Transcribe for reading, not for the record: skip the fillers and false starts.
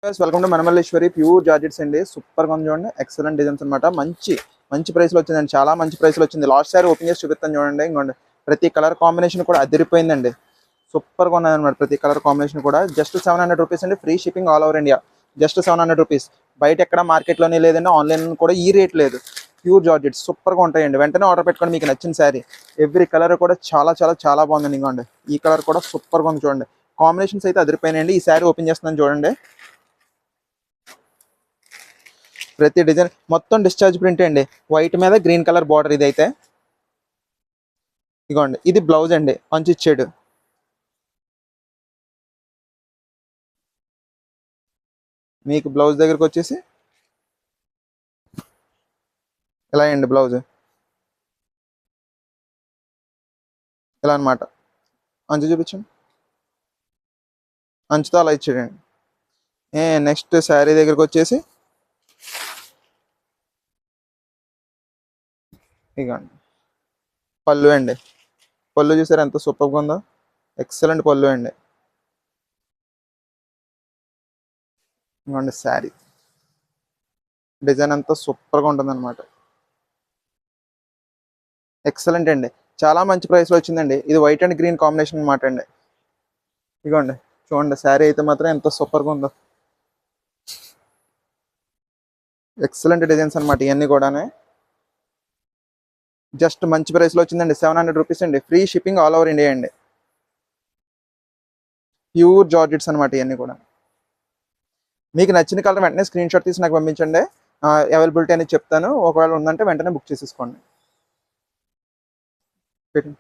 Welcome to మనమల్లేశ్వరి pure georgettes అండి. Super గా ఉంది చూడండి. ఎక్సలెంట్ డిజైన్స్ అనమాట. మంచి మంచి ప్రైస్ లో వచ్చిందండి. చాలా మంచి ప్రైస్ లో వచ్చింది. లాస్ట్ సారి ఓపెన్ చేసి చూపిస్తాను చూడండి. ఇంకోండి ప్రతి కలర్ కాంబినేషన్ కూడా అదిరిపోయిందండి. సూపర్ గా ఉన్నదన్నమాట. ప్రతి కలర్ కాంబినేషన్ కూడా జస్ట్ 700 రూపీస్ అండి. Free shipping all over India. Just 700 rupees. బయట ఎక్కడ మార్కెట్లోనే లేదండి. ఆన్లైన్ కూడా ఈ రేట్ లేదు. ప్యూర్ జార్జెట్స్ సూపర్ గా ఉంటాయండి. వెంటనే ఆర్డర్ పెట్టుకోండి. మీకు నచ్చిన శారీ. ఎవ్రీ కలర్ కూడా చాలా చాలా చాలా బాగుందండి. ఇంకోండి ఈ కలర్ కూడా సూపర్ గా ఉంది చూడండి. కాంబినేషన్స్ అయితే అదిరిపోయినాయండి. ఈ శారీ ఓపెన్ చేస్తున్నాను చూడండి. ప్రతి డిజైన్ మొత్తం డిశ్చార్జ్ ప్రింట్ అండి. వైట్ మీద గ్రీన్ కలర్ బార్డర్. ఇదైతే ఇదిగోండి, ఇది బ్లౌజ్ అండి. మంచి ఇచ్చాడు. మీకు బ్లౌజ్ దగ్గరకు వచ్చేసి ఇలా అండి. బ్లౌజ్ ఇలా అనమాట. అంచు చూపించండి. అంచుతో అలా ఇచ్చాడండి. నెక్స్ట్ శారీ దగ్గరకు వచ్చేసి ఇదిగోండి పళ్ళు అండి. పళ్ళు చూసారు ఎంత సూపర్గా ఉందో. ఎక్సలెంట్ పళ్ళు అండి. ఇదిగోండి శారీ డిజైన్ అంతా సూపర్గా ఉంటుంది అనమాట. ఎక్సలెంట్ అండి. చాలా మంచి ప్రైస్లో వచ్చిందండి. ఇది వైట్ అండ్ గ్రీన్ కాంబినేషన్ అనమాట అండి. ఇదిగోండి చూడండి, శారీ అయితే మాత్రం ఎంత సూపర్గా ఉందో. ఎక్సలెంట్ డిజైన్స్ అనమాట ఇవన్నీ కూడా. జస్ట్ మంచి ప్రైస్లో వచ్చిందండి. 700 రూపీస్ అండి. Free shipping all over India అండి. ప్యూర్ జార్జెట్స్ అనమాట ఇవన్నీ కూడా. మీకు నచ్చిన కలర్ వెంటనే స్క్రీన్ షాట్ తీసి నాకు పంపించండి. అవైలబిలిటీ అనేది చెప్తాను. ఒకవేళ ఉందంటే వెంటనే బుక్ చేసేసుకోండి. పెట్టండి.